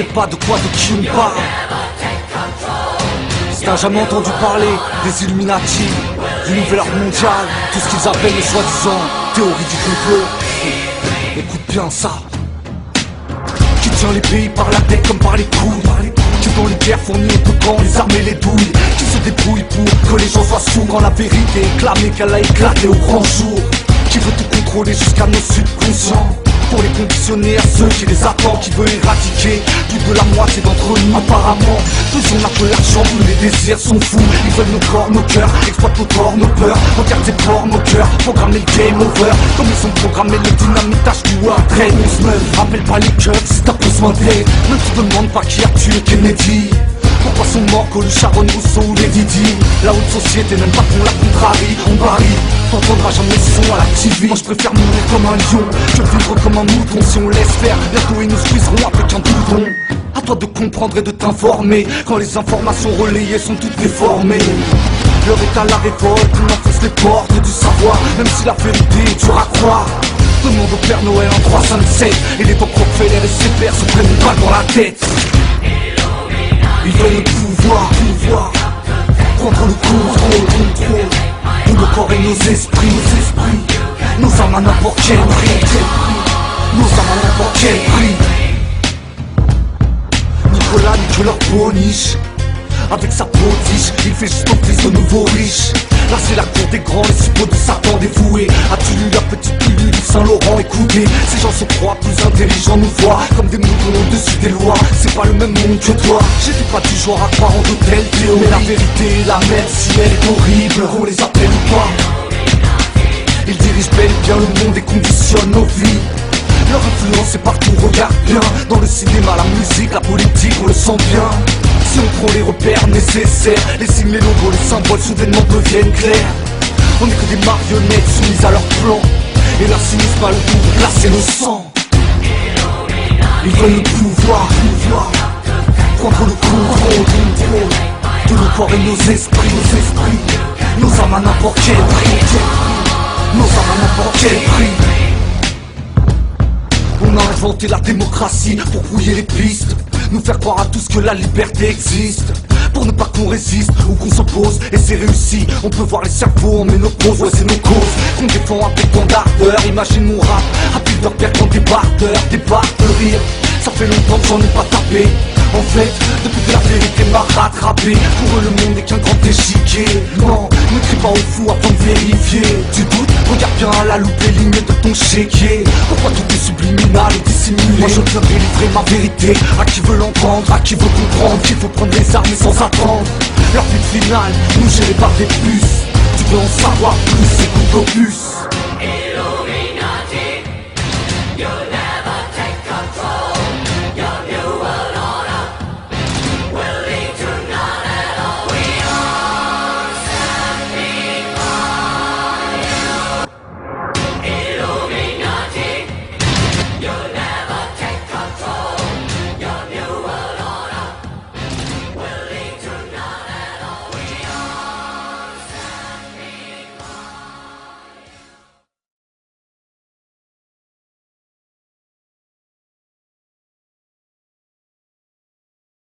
sais pas de quoi, de qui on parle. Si t'as jamais entendu parler des Illuminati, du nouvel ordre mondial, tout ce qu'ils appellent les soi-disant théories du complot, écoute bien ça. Qui tient les pays par la tête comme par les couilles, qui dans les guerres fournit autant les armes et les douilles, qui se débrouille pour que les gens soient sourds quand la vérité est clamée qu'elle a éclaté au grand jour, qui veut tout contrôler jusqu'à nos subconscients, pour les conditionner à ceux qui les attendent, qui veut éradiquer plus de la moitié d'entre nous. Apparemment, plus on a que l'argent, plus les désirs sont fous. Ils veulent nos corps, nos cœurs, exploitent nos corps, nos peurs. Regarde tes ports, nos cœurs, programmer le game over. Comme ils ont programmé le dynamitage du World Trade. On se meurt, rappelle pas les cœurs si t'as besoin d'aide. Ne te demande pas qui a tué Kennedy. Pourquoi sont morts Coluche, Sharon, Rousseau ou les Didi? La haute société n'aime pas qu'on la contrarie. On varie, t'entendras jamais le son à la TV. Moi je préfère mourir comme un lion que vivre comme un mouton. Si on laisse faire, bientôt ils nous squeezeront avec un boudon. À toi de comprendre et de t'informer quand les informations relayées sont toutes déformées. L'heure est à la révolte, on enfonce les portes du savoir, même si la vérité est dure à croire. Demande au Père Noël en 357 et les temps Rockefeller et ses pères se prennent une balle dans la tête. Ils veulent le pouvoir, prendre le contrôle de nos corps et nos esprits, nos âmes à n'importe quel prix, nos âmes à n'importe quel prix. Nicolas nique leur boniche, avec sa potiche, il fait juste office de nouveaux riches. Là c'est la cour des grands, les suppôts de Satan dévoués. As-tu lu la petite pilule du Saint-Laurent? Écoutez, ces gens se croient plus intelligents, nous voient comme des moutons au-dessus des lois. C'est pas le même monde que toi, j'étais pas du genre à croire en de telles théories. Mais la vérité est la même, si elle est horrible, qu'on les appelle ou pas. Ils dirigent bel et bien le monde et conditionnent nos vies. Leur influence est partout, regarde bien. Dans le cinéma, la musique, la politique, on le sent bien. Si on prend les repères nécessaires, les signes, les logos, les symboles soudainement deviennent clairs. On n'est que des marionnettes soumises à leur plan, et leur cynisme a le goût de glacer le sang. Ils veulent le pouvoir, prendre le contrôle de nos corps et nos esprits, nos âmes à n'importe quel prix, nos âmes à n'importe quel prix. On a inventé la démocratie pour brouiller les pistes, nous faire croire à tous que la liberté existe, pour ne pas qu'on résiste ou qu'on s'oppose. Et c'est réussi, on peut voir les cerveaux en ménopause. Ouais c'est nos causes qu'on défend avec tant d'ardeur. Imagine mon rap, rapide leur père quand des barres de rire. Ça fait longtemps que j'en ai pas tapé. En fait, depuis que la vérité m'a rattrapé, pour eux le monde n'est qu'un grand échiquier. Non, ne crie pas au fou avant de vérifier. Tu doutes? Regarde bien à la loupe les lignes de ton chéquier. Pourquoi tout est subliminal et dissimulé? Moi je viens délivrer ma vérité à qui veut l'entendre, à qui veut comprendre qu'il faut prendre les armes sans attendre. Leur but final, nous gérer par des puces. Tu veux en savoir plus, écoute Opus.